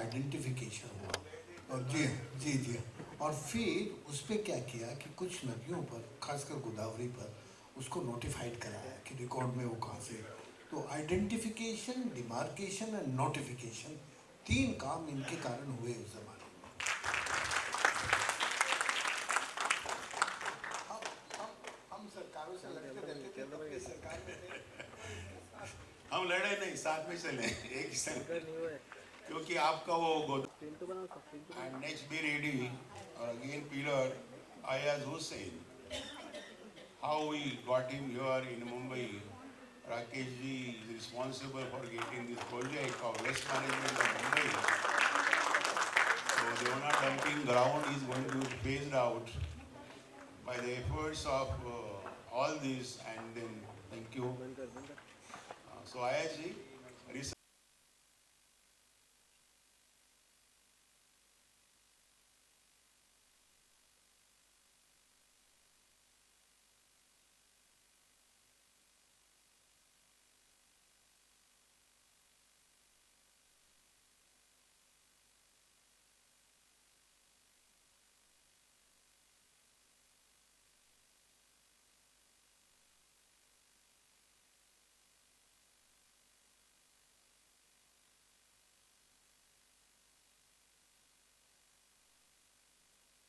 Identification हुआ। और जी जी जी, और फिर उस पर क्या किया कि कुछ नदियों पर, खासकर गोदावरी पर, उसको नोटिफाइड कराया कि रिकॉर्ड में वो कहाँ से। तो आइडेंटिफिकेशन, डिमार्केशन एंड नोटिफिकेशन, तीन काम इनके कारण हुए उस जमाने में। हम सरकारों से लड़ते रहते थे, तब भी सरकार में थे। हम लड़े नहीं, साथ में चले एक ही संग, क्योंकि आपका वो and next be ready, or again pillar Ayaz Hussain. How we got him here in Mumbai. Rakesh ji is responsible for getting this project of waste management of Mumbai. So the Devana dumping ground is going to be phased out by the efforts of all these, and then thank you. So Ayaz ji,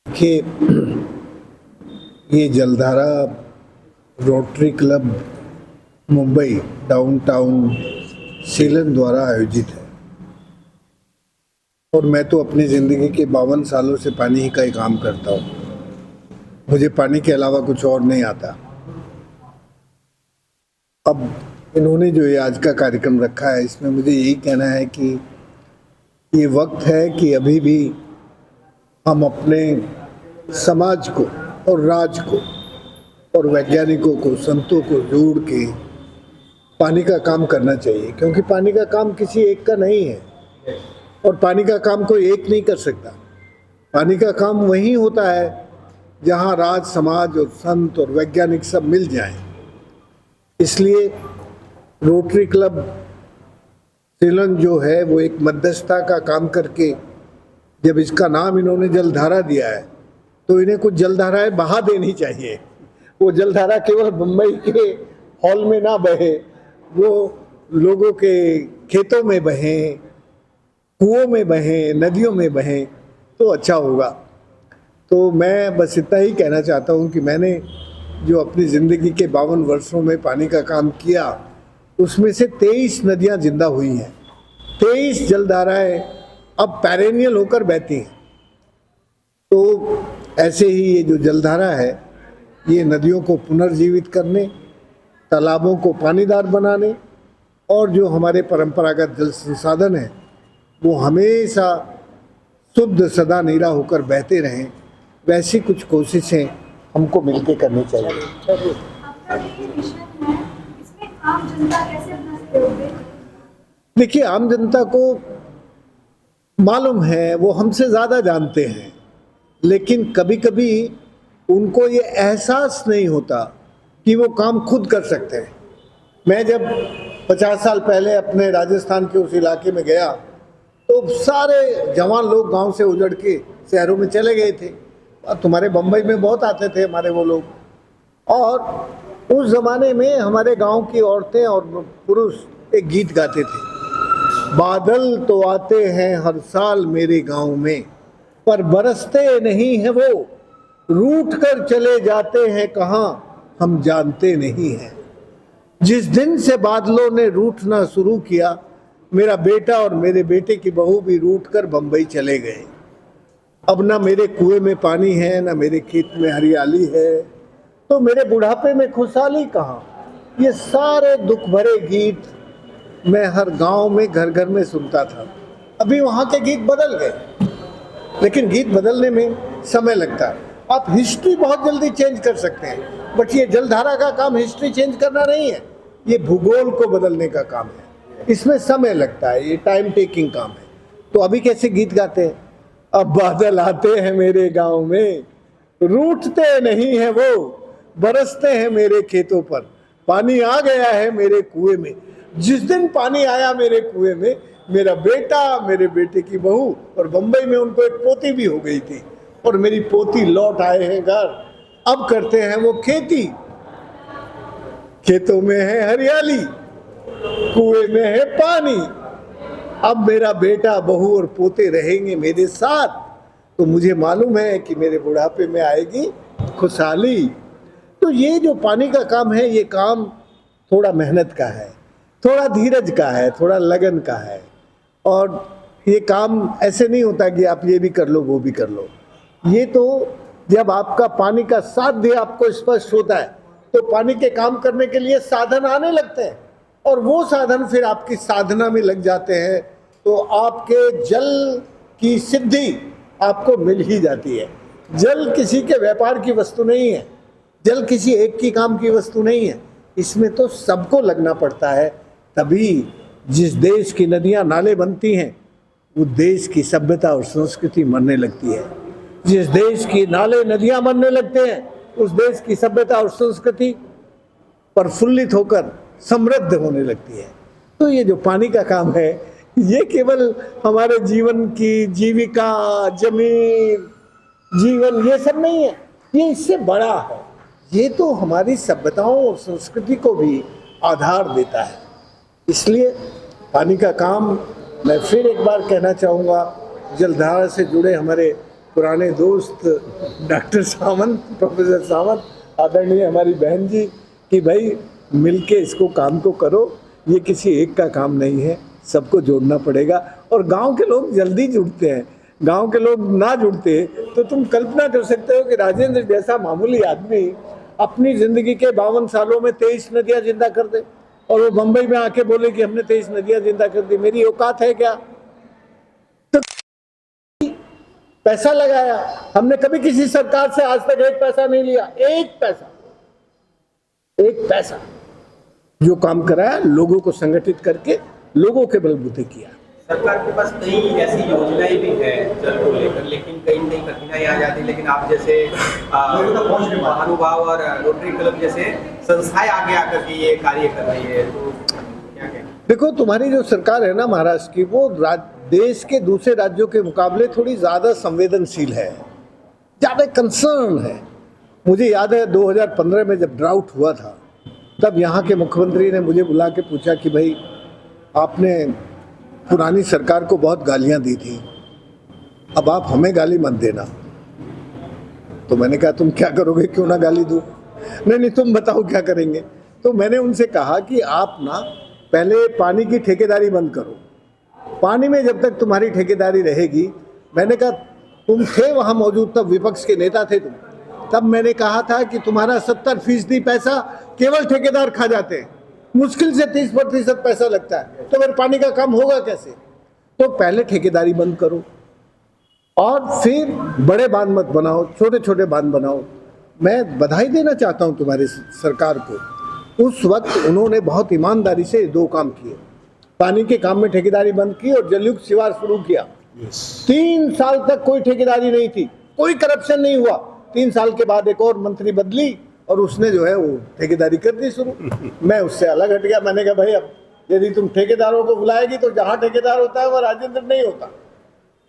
कि ये जलधारा rotary club Mumbai downtown सीलन द्वारा आयोजित है, और मैं तो अपनी ज़िंदगी के 52 सालों से पानी ही का ही काम करता हूँ। मुझे पानी के अलावा कुछ और नहीं आता। अब इन्होंने जो ये आज का कार्यक्रम रखा है, इसमें मुझे यही कहना है कि ये वक्त है कि अभी भी हम अपने समाज को और राज को और वैज्ञानिकों को, संतों को जोड़ के पानी का काम करना चाहिए, क्योंकि पानी का काम किसी एक का नहीं है, और पानी का काम कोई एक नहीं कर सकता। पानी का काम वहीं होता है जहां राज, समाज और संत और वैज्ञानिक सब मिल जाएं। इसलिए रोटरी क्लब सीलन जो है वो एक मध्यस्थता का काम करके, जब इसका नाम इन्होंने जलधारा दिया है तो इन्हें कुछ जलधाराएं बहा देनी चाहिए। वो जलधारा केवल मुंबई के हॉल में ना बहे, वो लोगों के खेतों में बहें, कुओं में बहें, नदियों में बहें तो अच्छा होगा। तो मैं बस इतना ही कहना चाहता हूँ कि मैंने जो अपनी ज़िंदगी के 52 वर्षों में पानी का काम किया, उसमें से 23 नदियाँ जिंदा हुई हैं, 23 जलधाराएं अब पैरेनियल होकर बहती हैं। तो ऐसे ही ये जो जलधारा है, ये नदियों को पुनर्जीवित करने, तालाबों को पानीदार बनाने, और जो हमारे परंपरागत जल संसाधन हैं वो हमेशा शुद्ध सदा नीरा होकर बहते रहें, वैसी कुछ कोशिशें हमको मिलकर करनी चाहिए। देखिए, आम जनता को मालूम है, वो हमसे ज़्यादा जानते हैं, लेकिन कभी कभी उनको ये एहसास नहीं होता कि वो काम खुद कर सकते हैं। मैं जब 50 साल पहले अपने राजस्थान के उस इलाके में गया तो सारे जवान लोग गांव से उजड़ के शहरों में चले गए थे। तुम्हारे बम्बई में बहुत आते थे हमारे वो लोग, और उस ज़माने में हमारे गांव की औरतें और पुरुष एक गीत गाते थे, बादल तो आते हैं हर साल मेरे गांव में, पर बरसते नहीं हैं वो, रूठ कर चले जाते हैं कहाँ हम जानते नहीं हैं। जिस दिन से बादलों ने रूठना शुरू किया, मेरा बेटा और मेरे बेटे की बहू भी रूठ कर बम्बई चले गए। अब ना मेरे कुएं में पानी है, ना मेरे खेत में हरियाली है, तो मेरे बुढ़ापे में खुशहाली कहाँ। ये सारे दुख भरे गीत मैं हर गांव में घर घर में सुनता था। अभी वहाँ के गीत बदल गए, लेकिन गीत बदलने में समय लगता है। आप हिस्ट्री बहुत जल्दी चेंज कर सकते हैं, बट ये जलधारा का काम हिस्ट्री चेंज करना नहीं है, ये भूगोल को बदलने का काम है। इसमें समय लगता है, ये टाइम टेकिंग काम है। तो अभी कैसे गीत गाते हैं, अब बादल आते हैं मेरे गांव में, रूठते नहीं हैं वो, बरसते हैं मेरे खेतों पर, पानी आ गया है मेरे कुएं में। जिस दिन पानी आया मेरे कुएं में, मेरा बेटा, मेरे बेटे की बहू, और बंबई में उनको एक पोती भी हो गई थी, और मेरी पोती लौट आए हैं घर। अब करते हैं वो खेती, खेतों में है हरियाली, कुएं में है पानी। अब मेरा बेटा, बहू और पोते रहेंगे मेरे साथ, तो मुझे मालूम है कि मेरे बुढ़ापे में आएगी खुशहाली। तो ये जो पानी का काम है, ये काम थोड़ा मेहनत का है, थोड़ा धीरज का है, थोड़ा लगन का है, और ये काम ऐसे नहीं होता कि आप ये भी कर लो वो भी कर लो। ये तो जब आपका पानी का साध्य आपको स्पष्ट होता है, तो पानी के काम करने के लिए साधन आने लगते हैं, और वो साधन फिर आपकी साधना में लग जाते हैं, तो आपके जल की सिद्धि आपको मिल ही जाती है। जल किसी के व्यापार की वस्तु नहीं है, जल किसी एक की काम की वस्तु नहीं है, इसमें तो सबको लगना पड़ता है। तभी जिस देश की नदियां नाले बनती हैं, वो देश की सभ्यता और संस्कृति मरने लगती है। जिस देश की नाले नदियां बनने लगते हैं, उस देश की सभ्यता और संस्कृति प्रफुल्लित होकर समृद्ध होने लगती है। तो ये जो पानी का काम है, ये केवल हमारे जीवन की जीविका, जमीन, जीवन, ये सब नहीं है, ये इससे बड़ा है। ये तो हमारी सभ्यताओं और संस्कृति को भी आधार देता है। इसलिए पानी का काम, मैं फिर एक बार कहना चाहूँगा, जलधारा से जुड़े हमारे पुराने दोस्त डॉक्टर सावंत, प्रोफेसर सावंत, आदरणीय हमारी बहन जी, कि भाई मिलके इसको काम को करो। ये किसी एक का काम नहीं है, सबको जोड़ना पड़ेगा। और गांव के लोग जल्दी जुड़ते हैं, गांव के लोग ना जुड़ते तो तुम कल्पना कर सकते हो कि राजेंद्र जैसा मामूली आदमी अपनी जिंदगी के 52 सालों में 23 नदियां जिंदा कर दे, और वो बंबई में आके बोले कि हमने 23 नदियां जिंदा कर दी। मेरी औकात है क्या? तो पैसा लगाया, हमने कभी किसी सरकार से आज तक एक पैसा नहीं लिया, एक पैसा। जो काम कराया, लोगों को संगठित करके लोगों के बलबूते किया। सरकार के पास कई ऐसी योजनाएं भी है जल को लेकर, लेकिन कहीं न कहीं कठिनाई आ जाती है। लेकिन आप जैसे महानुभाव और रोटरी क्लब जैसे संस्थाएं आगे आकर के ये कार्य कर रही है, तो क्या कहना? देखो, तुम्हारी जो सरकार है ना महाराष्ट्र की, वो देश के दूसरे राज्यों के मुकाबले थोड़ी ज़्यादा संवेदनशील है, ज़्यादा कंसर्न है। मुझे याद है 2015 में जब ड्राउट हुआ था, तब यहाँ के मुख्यमंत्री ने मुझे बुला के पूछा कि भाई आपने पुरानी सरकार को बहुत गालियाँ दी थी, अब आप हमें गाली मत देना। तो मैंने कहा तुम क्या करोगे, क्यों ना गाली दूँ? नहीं, तुम बताओ क्या करेंगे। तो मैंने उनसे कहा कि आप ना पहले पानी की ठेकेदारी बंद करो। पानी में जब तक तुम्हारी ठेकेदारी रहेगी, मैंने कहा तुम थे वहाँ मौजूद, तब विपक्ष के नेता थे तुम, तब मैंने कहा था कि तुम्हारा 70% पैसा केवल ठेकेदार खा जाते हैं, मुश्किल से 30% पैसा लगता है, तो फिर पानी का काम होगा कैसे? तो पहले ठेकेदारी बंद करो और फिर बड़े बांध मत बनाओ, छोटे छोटे बांध बनाओ। मैं बधाई देना चाहता हूं तुम्हारी सरकार को। उस वक्त उन्होंने बहुत ईमानदारी से 2 काम किए, पानी के काम में ठेकेदारी बंद की और जलयुक्त शिवार शुरू किया। 3 साल तक कोई ठेकेदारी नहीं थी, कोई करप्शन नहीं हुआ। 3 साल के बाद एक और मंत्री बदली और उसने जो है वो ठेकेदारी कर दी शुरू। मैं उससे अलग हट गया। मैंने कहा भाई अब यदि तुम ठेकेदारों को बुलाएगी तो जहाँ ठेकेदार होता है वह राजेंद्र नहीं होता,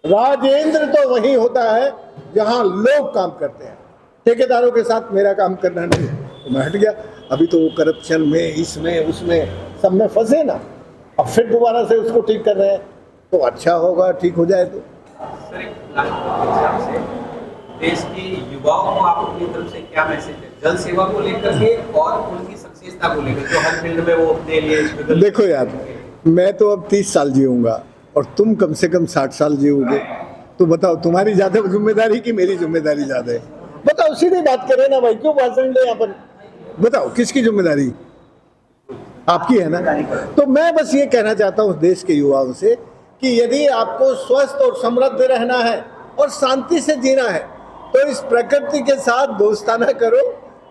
राजेंद्र तो वही होता है जहाँ लोग काम करते हैं। ठेकेदारों के साथ मेरा काम करना नहीं। तो मैं हट गया। अभी तो वो करप्शन में, इसमें, उसमें सब में फंसे ना, अब फिर दोबारा से उसको ठीक कर रहे हैं, तो अच्छा होगा ठीक हो जाए तो। सर, एक लास्ट से देश के युवाओं को आप अपनी तरफ से क्या मैसेज है जल सेवा को लेकर के और उनकी सक्सेसता को लेकर, जो हर फील्ड में वो अपने लिए? देखो यार, मैं तो अब 30 साल जीऊँगा और तुम कम से कम 60 साल जीओगे, तो बताओ तुम्हारी ज़्यादा जिम्मेदारी कि मेरी जिम्मेदारी ज़्यादा है? बताओ, सीधी बात करें ना भाई, क्यों भाषण दे यहाँ पर? बताओ किसकी जिम्मेदारी? आपकी है ना। तो मैं बस ये कहना चाहता हूँ देश के युवाओं से कि यदि आपको स्वस्थ और समृद्ध रहना है और शांति से जीना है, तो इस प्रकृति के साथ दोस्ताना करो,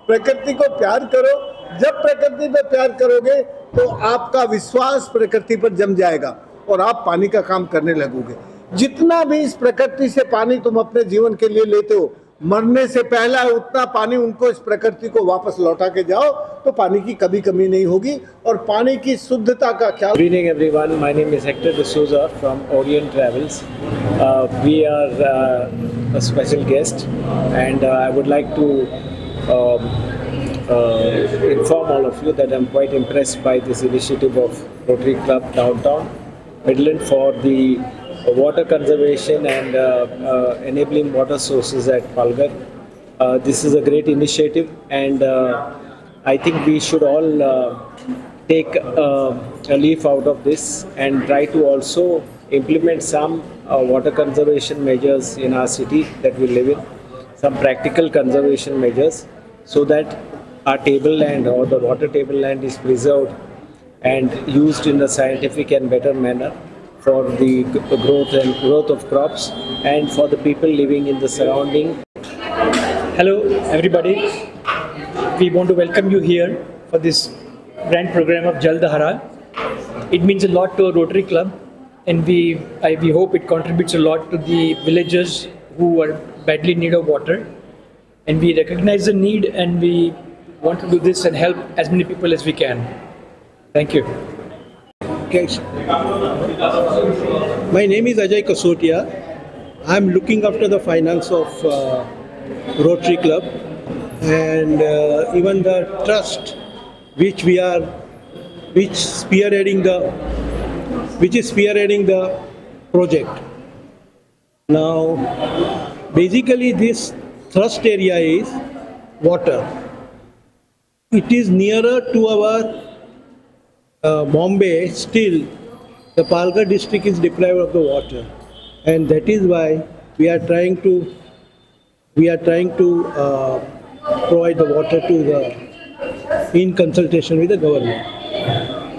प्रकृति को प्यार करो। जब प्रकृति पे प्यार करोगे तो आपका विश्वास प्रकृति पर जम जाएगा और आप पानी का काम करने लगोगे। जितना भी इस प्रकृति से पानी तुम अपने जीवन के लिए लेते हो, मरने से पहला उतना पानी उनको इस प्रकृति को वापस लौटा के जाओ, तो पानी की कभी कमी नहीं होगी और पानी की शुद्धता का ख्याल। Good evening, everyone. My name is Hector D'Souza from Orient Travels. We are a special guest, and I would like to inform all of you that I'm quite impressed by this initiative of Rotary Club Downtown Midland for the water conservation and enabling water sources at Palghar. This is a great initiative, and I think we should all take a leaf out of this and try to also implement some water conservation measures in our city that we live in, some practical conservation measures, so that our tableland or the water tableland is preserved and used in a scientific and better manner for the growth of crops and for the people living in the surrounding. Hello everybody, we want to welcome you here for this grand program of Jal Dahara. It means a lot to our Rotary Club, and we hope it contributes a lot to the villagers who are badly in need of water, and we recognize the need and we want to do this and help as many people as we can. Thank you. My name is Ajay Kasotia. I am looking after the finance of Rotary Club and even the trust which is spearheading the project. Now, basically this thrust area is water. It is nearer to our Bombay. Still, the Palghar district is deprived of the water, and that is why we are trying to provide the water to in consultation with the government.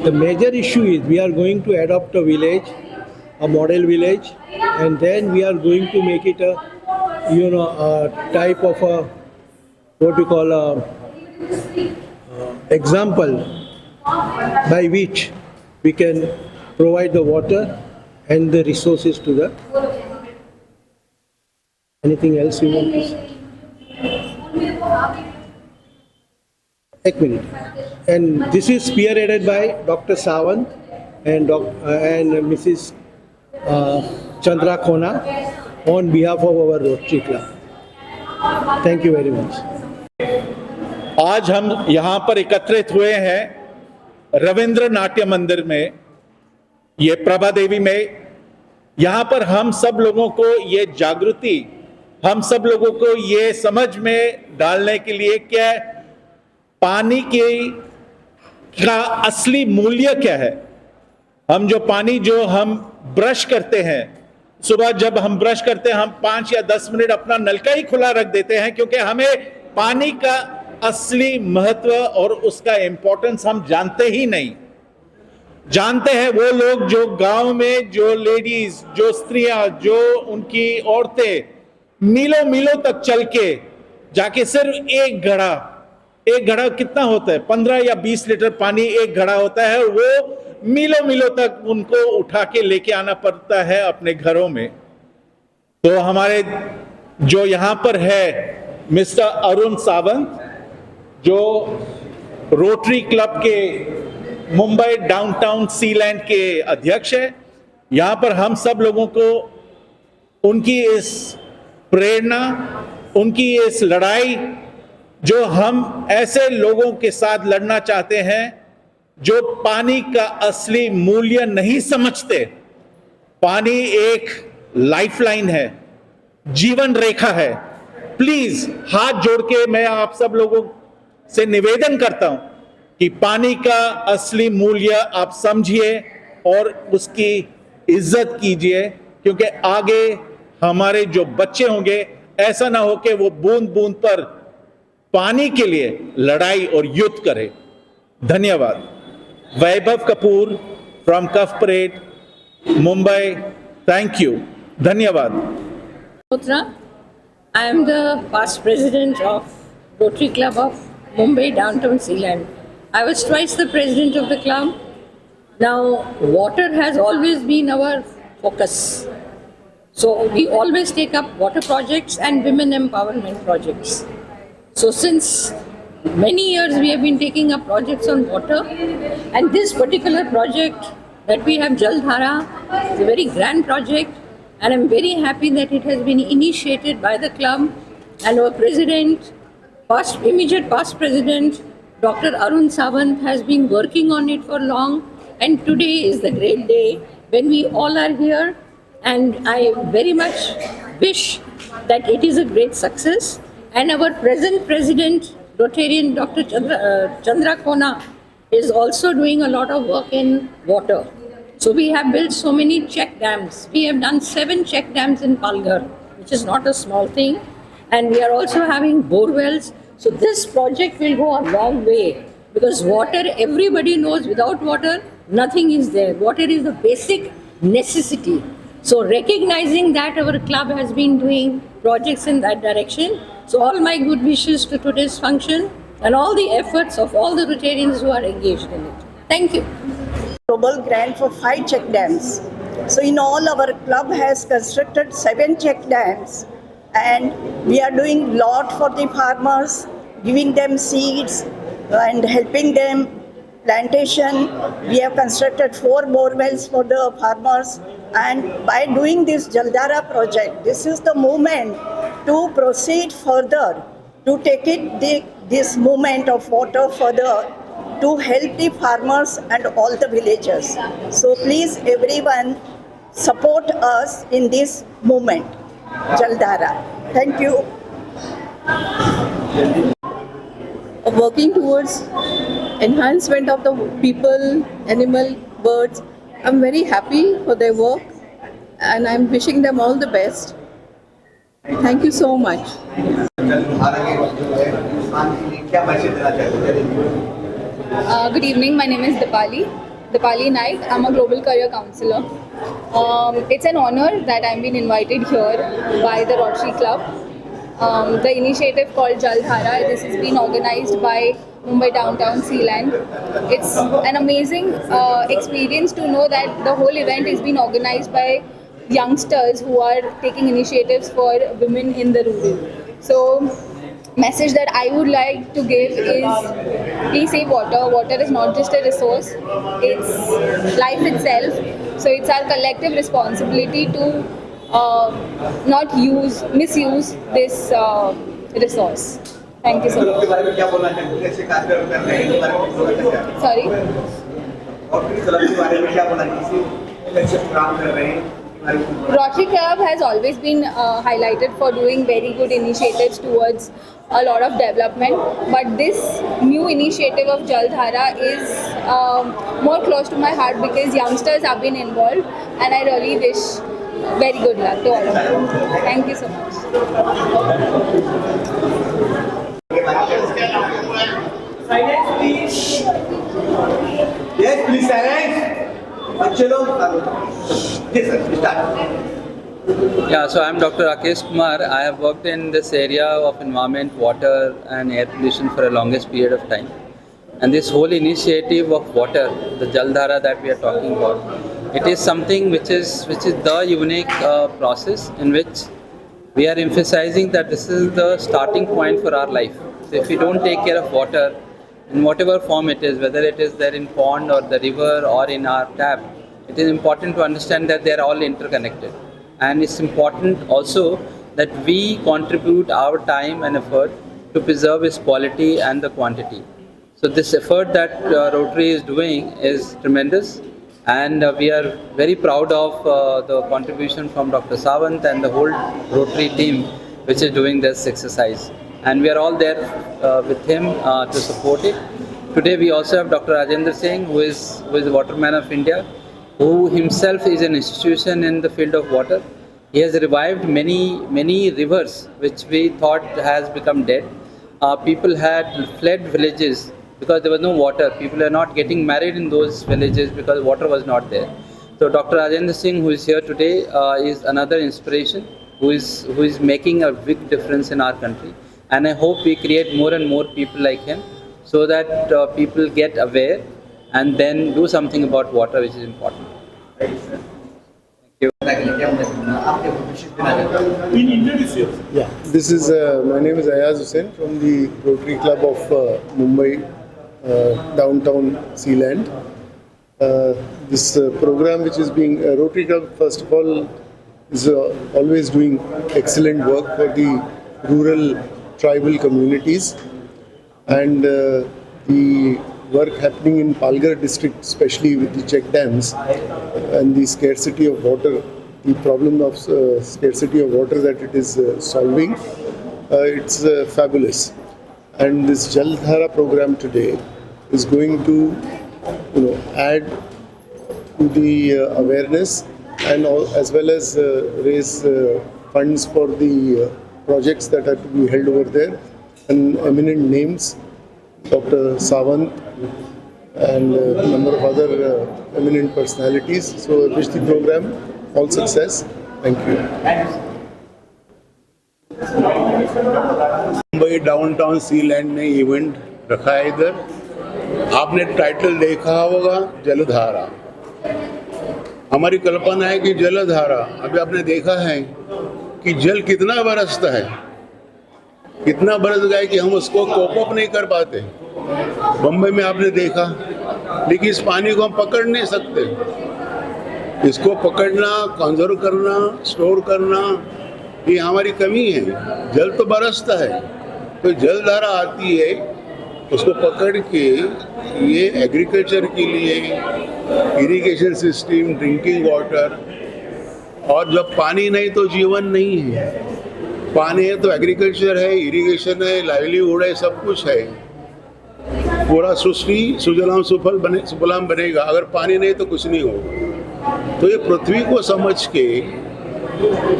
The major issue is we are going to adopt a village, a model village, and then we are going to make it a type of a what we call a example by which we can provide the water and the resources to the. Anything else you want to say? Ek minute. And this is spearheaded by Dr. Sawant and Mrs. Chandra Khona on behalf of our Rotary Club. Thank you very much. आज हम यहाँ पर एकत्रित हुए हैं रविंद्र नाट्य मंदिर में, ये प्रभा देवी में। यहाँ पर हम सब लोगों को ये जागृति, हम सब लोगों को ये समझ में डालने के लिए क्या पानी का असली मूल्य क्या है। हम जो पानी जो हम ब्रश करते हैं, सुबह जब हम ब्रश करते हैं हम 5 या 10 मिनट अपना नलका ही खुला रख देते हैं, क्योंकि हमें पानी का असली महत्व और उसका इंपॉर्टेंस हम जानते ही नहीं। जानते हैं वो लोग जो गांव में, जो लेडीज, जो स्त्रियां, जो उनकी औरतें मीलों मीलों तक चल के जाके सिर्फ एक घड़ा कितना होता है, 15 या 20 लीटर पानी एक घड़ा होता है, वो मीलों मीलों तक उनको उठा के लेके आना पड़ता है अपने घरों में। तो हमारे जो यहां पर है मिस्टर अरुण सावंत, जो रोटरी क्लब के मुंबई डाउनटाउन सीलैंड के अध्यक्ष है, यहां पर हम सब लोगों को उनकी इस प्रेरणा, उनकी इस लड़ाई, जो हम ऐसे लोगों के साथ लड़ना चाहते हैं जो पानी का असली मूल्य नहीं समझते। पानी एक लाइफलाइन है, जीवन रेखा है। प्लीज हाथ जोड़ के मैं आप सब लोगों से निवेदन करता हूं कि पानी का असली मूल्य आप समझिए और उसकी इज्जत कीजिए, क्योंकि आगे हमारे जो बच्चे होंगे, ऐसा ना हो कि वो बूंद बूंद पर पानी के लिए लड़ाई और युद्ध करे। धन्यवाद। Vaibhav Kapoor from Cuff Parade, Mumbai. Thank you. धन्यवाद। I am the past president of Rotary Club of Mumbai Downtown Sealand. I was twice the president of the club. Now, water has always been our focus. So we always take up water projects and women empowerment projects. So since many years we have been taking up projects on water, and this particular project that we have, Jal Dhara, is a very grand project, and I'm very happy that it has been initiated by the club and our president, immediate past president, Dr. Arun Sawant, has been working on it for long, and today is the great day when we all are here, and I very much wish that it is a great success. And our present president, Rotarian Dr. Chandra Khona, is also doing a lot of work in water. So we have built so many check dams. We have done 7 check dams in Palghar, which is not a small thing. And we are also having bore wells. So this project will go a long way, because water, everybody knows, without water, nothing is there. Water is the basic necessity. So recognizing that, our club has been doing projects in that direction. So all my good wishes to today's function and all the efforts of all the Rotarians who are engaged in it. Thank you. Global grant for 5 check dams. So in all, our club has constructed 7 check dams, and we are doing lot for the farmers, giving them seeds and helping them plantation. We have constructed 4 bore wells for the farmers, and by doing this Jal Dhara project, this is the moment to proceed further, to take this movement of water further, to help the farmers and all the villagers. So please everyone support us in this movement, Jal Dhara. Thank you. Working towards enhancement of the people, animal, birds. I'm very happy for their work, and I'm wishing them all the best. Thank you so much. Good evening, my name is Dipali Naik. I'm a Global Career Counselor. It's an honor that I'm being invited here by the Rotary Club. The initiative called Jal Dhara, this has been organized by Mumbai Downtown Sealand. It's an amazing experience to know that the whole event is being organized by youngsters who are taking initiatives for women in the rural. So, message that I would like to give is, please save water. Water is not just a resource, it's life itself. So it's our collective responsibility to not misuse this resource. Thank you so much. Sorry? Rotary Club has always been highlighted for doing very good initiatives towards a lot of development, but this new initiative of Jal Dhara is more close to my heart because youngsters have been involved, and I really wish very good luck to all of them. Thank you so much. Silence, please. Yes, please silence. Yeah, so I'm Dr. Rakesh Kumar. I have worked in this area of environment, water and air pollution for a longest period of time. And this whole initiative of water, the Jal Dhara that we are talking about, it is something which is the unique process in which we are emphasizing that this is the starting point for our life. So if we don't take care of water, in whatever form it is, whether it is there in pond or the river or in our tap, it is important to understand that they are all interconnected. And it's important also that we contribute our time and effort to preserve its quality and the quantity. So this effort that Rotary is doing is tremendous, and we are very proud of the contribution from Dr. Sawant and the whole Rotary team which is doing this exercise. And we are all there with him to support it. Today we also have Dr. Rajendra Singh, who is the Waterman of India, who himself is an institution in the field of water. He has revived many rivers which we thought has become dead. People had fled villages because there was no water. People are not getting married in those villages because water was not there. So Dr. Rajendra Singh, who is here today, is another inspiration who is making a big difference in our country. And I hope we create more and more people like him so that people get aware and then do something about water, which is important. Yeah, this is my name is Ayaz Hussain from the Rotary Club of Mumbai, downtown Sealand. This program, which is being Rotary Club, first of all, is always doing excellent work for the rural tribal communities, and the work happening in Palghar district, especially with the check dams and the scarcity of water, the problem of scarcity of water that it is solving, it's fabulous. And this Jal Dhara program today is going to, add to the awareness and as well as raise funds for the projects that are to be held over there. And eminent names, Dr. Sawant and a number of other eminent personalities. So I wish the program all success. Thank you. Mumbai downtown Sealand ने event रखा है इधर। आपने title देखा होगा, जलधारा। हमारी कल्पना है कि जलधारा, अभी आपने देखा है कि जल कितना बरसता है, कितना बरस गया कि हम उसको कोप अप नहीं कर पाते। बम्बई में आपने देखा, लेकिन इस पानी को हम पकड़ नहीं सकते। इसको पकड़ना, कंजर्व करना, स्टोर करना, ये हमारी कमी है। जल तो बरसता है, तो जलधारा आती है, उसको पकड़ के ये एग्रीकल्चर के लिए, इरिगेशन सिस्टम, ड्रिंकिंग वाटर, और जब पानी नहीं तो जीवन नहीं है। पानी है तो एग्रीकल्चर है, इरिगेशन है, लाइवलीहुड है, सब कुछ है। पूरा सृष्टि सुजलाम सुफलाम बनेगा। अगर पानी नहीं तो कुछ नहीं होगा। तो ये पृथ्वी को समझ के,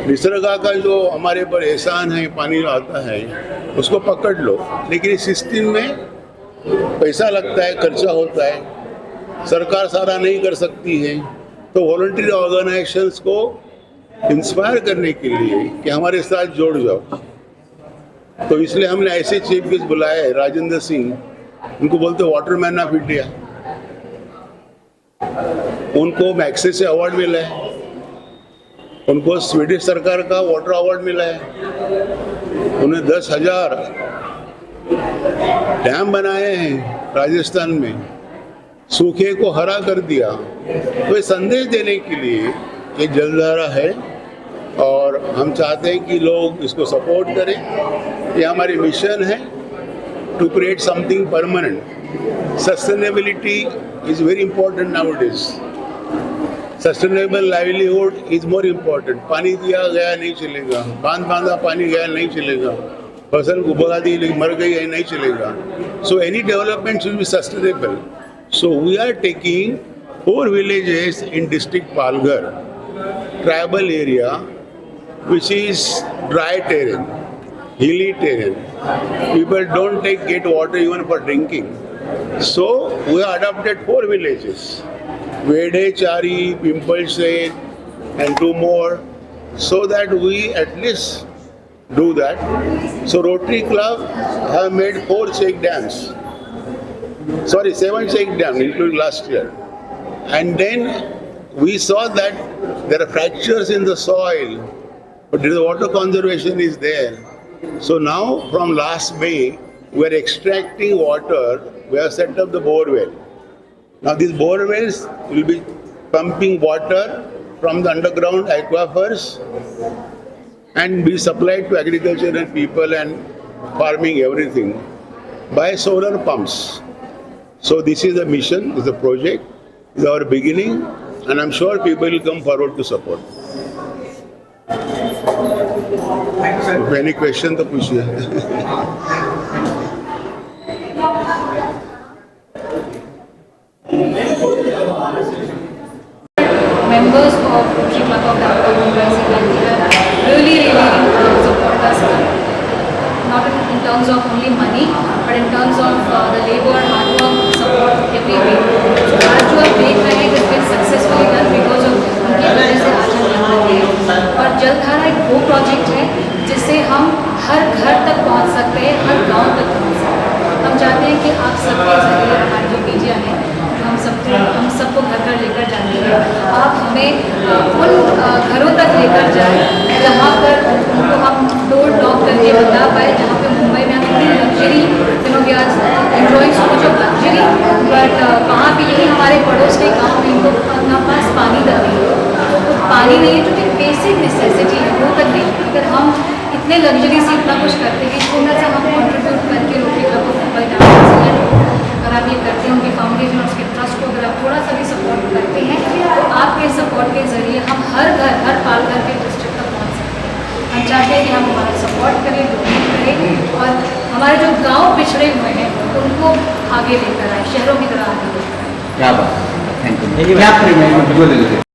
निसर्ग का जो हमारे पर एहसान है, पानी आता है, उसको पकड़ लो। लेकिन इस सिस्टम में पैसा लगता है, खर्चा होता है, सरकार सारा नहीं कर सकती है। तो वॉलंटरी ऑर्गेनाइजेशंस को इंस्पायर करने के लिए कि हमारे साथ जोड़ जाओ, तो इसलिए हमने ऐसे चीफ गेस्ट बुलाए हैं, राजेंद्र सिंह, उनको बोलते वाटरमैन ऑफ इंडिया। उनको मैक्से से अवार्ड मिला है, उनको स्वीडिश सरकार का वाटर अवार्ड मिला है। उन्हें 10,000 डैम बनाए हैं राजस्थान में, सूखे को हरा कर दिया। तो ये संदेश देने के लिए ये जलधारा है, और हम चाहते हैं कि लोग इसको सपोर्ट करें। ये हमारी मिशन है, to create something permanent. Sustainability is very important nowadays. Sustainable livelihood is more important. पानी दिया गया नहीं चलेगा, बांधा पानी गया नहीं चलेगा, फसल उगा दी मर गई है नहीं चलेगा। So any development should be sustainable. So we are taking 4 villages in district Palghar, tribal area, which is dry terrain, hilly terrain. People don't get water even for drinking. So we adopted 4 villages, Vede, Chari, Pimpalshed, and 2 more, so that we at least do that. So Rotary Club have made 4 check dams. Sorry, 7 check dams, including last year. And then we saw that there are fractures in the soil, but the water conservation is there. So now from last May, we are extracting water. We have set up the bore well. Now these bore wells will be pumping water from the underground aquifers and be supplied to agriculture and people and farming, everything, by solar pumps. So this is the mission, this is the project, this is our beginning, and I'm sure people will come forward to support. Any question तो पूछिए। Members of Rotary Club of Downtown Mumbai have really supported us, not in terms of only money, but in terms of the labor, hard work, support every way. So आज जो आप देख रहे हैं, it's been successfully done because of उनकी वजह से आज हम यहाँ हैं। और जलधारा एक वो प्रोजेक्ट है जिससे हम हर घर तक पहुँच सकते हैं, हर गांव तक पहुँच सकते हैं। हम चाहते हैं कि आप सबके जरिए हमारी जो मीडिया है, हम हम सबको घर घर लेकर जानी है। आप हमें उन घरों तक लेकर जाए जहाँ पर उनको हम डोर नॉक करके बता पाए, जहाँ पे मुंबई में हम इतनी luxury, we are enjoying so much of luxury, but वहाँ पे यही हमारे पड़ोस के गाँव में इनको अपना पास पानी तक नहीं है, तो पानी नहीं है जो कि बेसिक नेसेसिटी है वो तक नहीं। अगर हम इतने लग्जरी से इतना कुछ करते हैं, इसको में से हम कॉन्ट्रीब्यूट करके रोटरी क्लब ऑफ मुंबई अगर आप ये करते हैं, उनकी फाउंडेशन और उसके ट्रस्ट को अगर आप थोड़ा सा भी सपोर्ट करते हैं, तो आपके सपोर्ट के जरिए हम हर घर, हर पालघर के डिस्ट्रिक्ट तक पहुँच सकते हैं। हम चाहते हैं कि हम हमारा सपोर्ट करें, डोनेट करें और हमारे जो गाँव पिछड़े हुए हैं उनको आगे लेकर आए, शहरों की तरह आगे लेकर आए। क्या बात, थैंक यू।